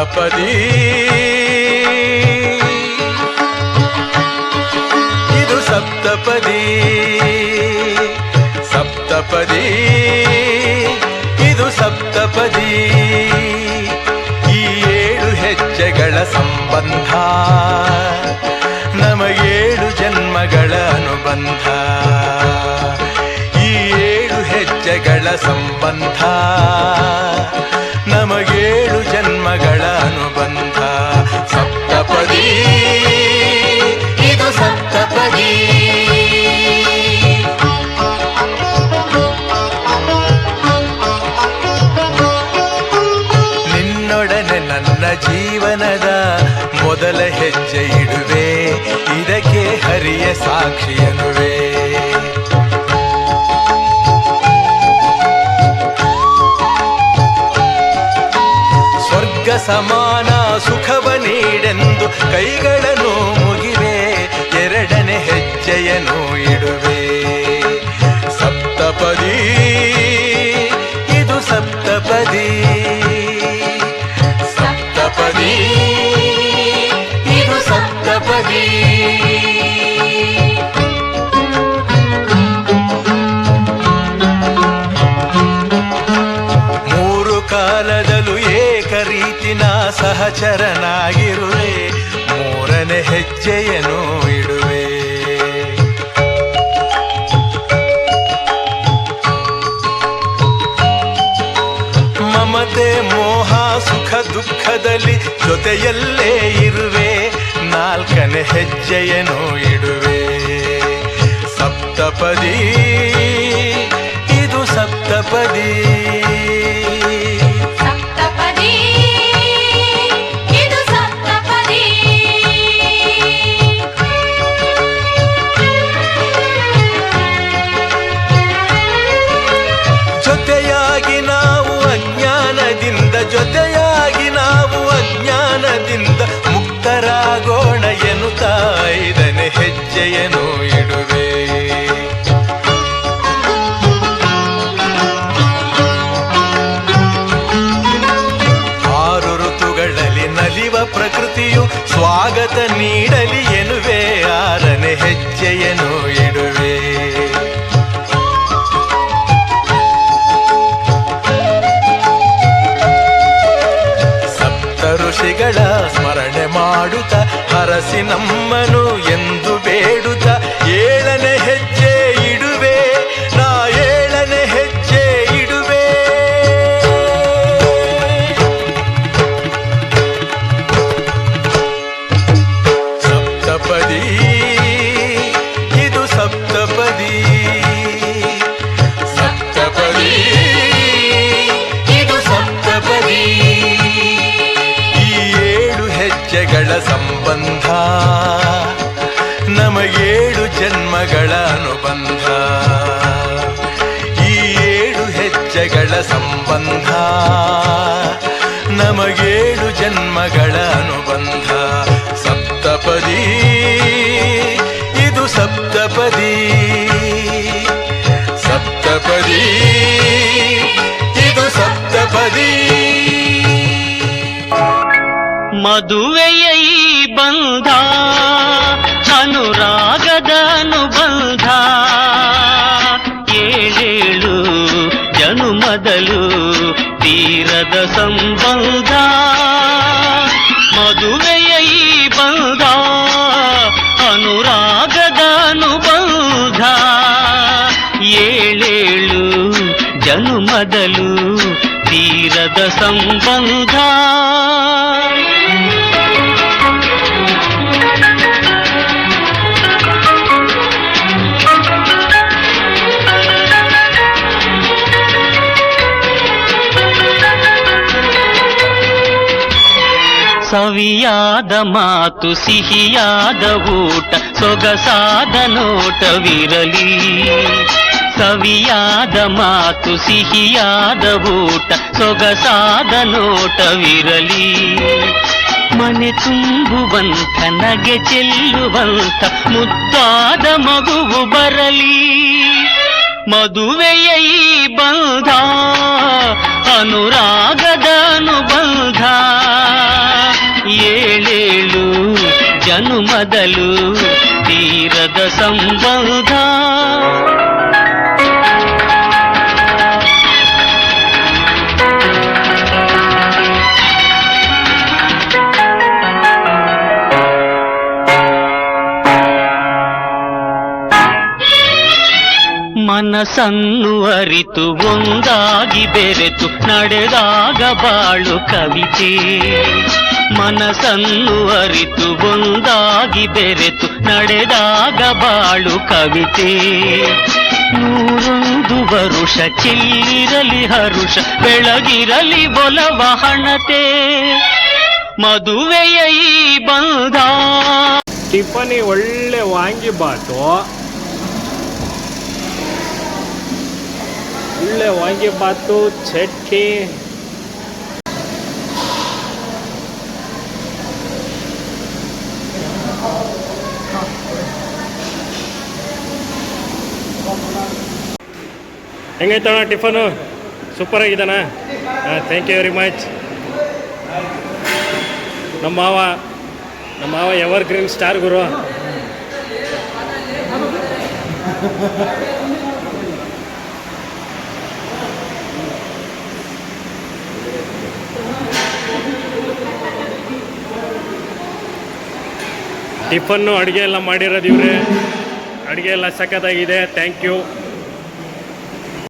ಸಪ್ತಪದಿ ಇದು ಸಪ್ತಪದಿ ಸಪ್ತಪದಿ ಇದು ಸಪ್ತಪದಿ ಈ 7 ಹೆಜ್ಜೆಗಳ ಸಂಬಂಧ ನಮಗೇಳು ಜನ್ಮಗಳ ಅನುಬಂಧ ಈ 7 ಹೆಜ್ಜೆಗಳ ಸಂಬಂಧ ನಮಗೇಳು ಜನ್ಮಗಳ ಅನುಬಂಧ ಸಪ್ತಪದಿ ಇದು ಸಪ್ತಪದಿ ನಿನ್ನೊಡನೆ ನನ್ನ ಜೀವನದ ಮೊದಲ ಹೆಜ್ಜೆ ಇಡುವೆ ಇದಕ್ಕೆ ಹರಿಯ ಸಾಕ್ಷಿಯನುವೆ ಸ್ವರ್ಗ ಸಮಾನ ಸುಖವ ನೀಡೆಂದು ಕೈಗಳನ್ನು ಮುಗಿವೆ ಎರಡನೇ ಹೆಜ್ಜೆಯನ್ನು ಇಡುವೆ ಸಪ್ತಪದಿ ಇದು ಸಪ್ತಪದಿ ಸಪ್ತಪದಿ ಇದು ಸಪ್ತಪದಿ ಮೂರು ಕಾಲದಲ್ಲೂ ಏಕರೀತಿನ ಸಹಚರನಾಗಿರುವೆ ಮೂರನೇ ಹೆಜ್ಜೆಯನ್ನು ಇಡುವೆ ಮಮತೆ ಮೋಹ ಸುಖ ದುಃಖದಲ್ಲಿ ಜೊತೆಯಲ್ಲೇ ಇರುವೆ ನಾಲ್ಕನೇ ಹೆಜ್ಜೆಯನ್ನು ಇಡುವೆ ಸಪ್ತಪದಿ ಇದು ಸಪ್ತಪದಿ ಸಪ್ತಪದಿ ಇದು ಸಪ್ತಪದಿ ಜೊತೆಯಾಗಿ ನಾವು ಅಜ್ಞಾನದಿಂದ ಮುಕ್ತರಾಗೋಣ ಎನ್ನುತ್ತಾ 5ನೇ ಹೆಜ್ಜೆಯನ್ನು ಇಡುವೆ ಆರು ಋತುಗಳಲ್ಲಿ ನಲಿವ ಪ್ರಕೃತಿಯು ಸ್ವಾಗತ ನೀಡಲಿ ಎನ್ನುವೆ 6ನೇ ಹೆಜ್ಜೆಯನ್ನು ಇಡುವೆ ಋಷಿಗಳ ಸ್ಮರಣೆ ಮಾಡುತ್ತ ಹರಸಿ ನಮ್ಮನು ಎಂದು ಬೇಡುತ್ತ 7ನೇ ಹೆಜ್ಜೆ ಇಡುವೆ ನಾ 7ನೇ ಹೆಜ್ಜೆ ಇಡುವೆ ಸಪ್ತಪದಿ ಇದು ಸಪ್ತಪದಿ ಸಪ್ತಪದಿ ಇದು ಸಪ್ತಪದಿ ಹೆಜ್ಜೆಗಳ ಸಂಬಂಧ ನಮಗೇಳು ಜನ್ಮಗಳ ಅನುಬಂಧ ಈ 7 ಹೆಜ್ಜೆಗಳ ಸಂಬಂಧ ನಮಗೇಳು ಜನ್ಮಗಳ ಅನುಬಂಧ ಸಪ್ತಪದಿ ಇದು ಸಪ್ತಪದಿ ಸಪ್ತಪದಿ ಇದು ಸಪ್ತಪದಿ ಮದುವೆಯ ಈ ಬಂಧ ಅನುರಾಗದ ಅನುಬಂಧ 7 ಜನುಮದಲು ತೀರದ ಸಂಬಂಧ ಮದುವೆಯ ಈ ಬಂಧ ಅನುರಾಗದ ಅನುಬಂಧ 7 ಜನುಮದಲು ತೀರದ ಸಂಬಂಧ ಸವಿಯಾದ ಮಾತು ಸಿಹಿಯಾದ ಊಟ ಸೊಗಸಾದ ನೋಟವಿರಲಿ ಸವಿಯಾದ ಮಾತು ಸಿಹಿಯಾದ ಊಟ ಸೊಗಸಾದ ನೋಟವಿರಲಿ ಮನೆ ತುಂಬುವಂತ ನಗೆ ಚೆಲ್ಲುವಂತ ಮುದ್ದಾದ ಮಗುವು ಬರಲಿ ಮದುವೆಯ ಈ ಬಂಧ ಅನುರಾಗದ ಅನುಬಂಧ ಜನು ಮೊದಲು ತೀರದ ಸಂಬಂಧ. ಮನಸ್ಸನ್ನು ಅರಿತು ಒಂದಾಗಿ ಬೆರೆತು ನಡೆದಾಗ ಬಾಳು ಕವಿತೆ. ಮನಸ್ಸನ್ನು ಅರಿತು ಒಂದಾಗಿ ಬೆರೆತು ನಡೆದಾಗ ಬಾಳು ಕವಿತೆ. 101 ವರುಷ ಚೆಲ್ಲಿರಲಿ ಹರುಷ ಬೆಳಗಿರಲಿ ಒಲವ ಹಣತೆ ಮದುವೆಯ ಈ ಬಂಧ. ಟಿಫನಿ ಒಳ್ಳೆ ವಾಂಗಿಬಾತು, ಒಳ್ಳೆ ವಾಂಗಿಬಾತು, ಚಟ್ನಿ. ಹೆಂಗೈತಣ್ಣ ಟಿಫನು? ಸೂಪರ್ ಆಗಿದ್ದಾನ? Thank you very much. ನಮ್ಮ ಮಾವ ಎವರ್ ಗ್ರೀನ್ ಸ್ಟಾರ್ ಗುರು. ಟಿಫನ್ನು ಅಡುಗೆ ಎಲ್ಲ ಮಾಡಿರೋದು ಇವರೇ. ಅಡುಗೆ ಎಲ್ಲ ಸಖತ್ತಾಗಿದೆ. Thank you.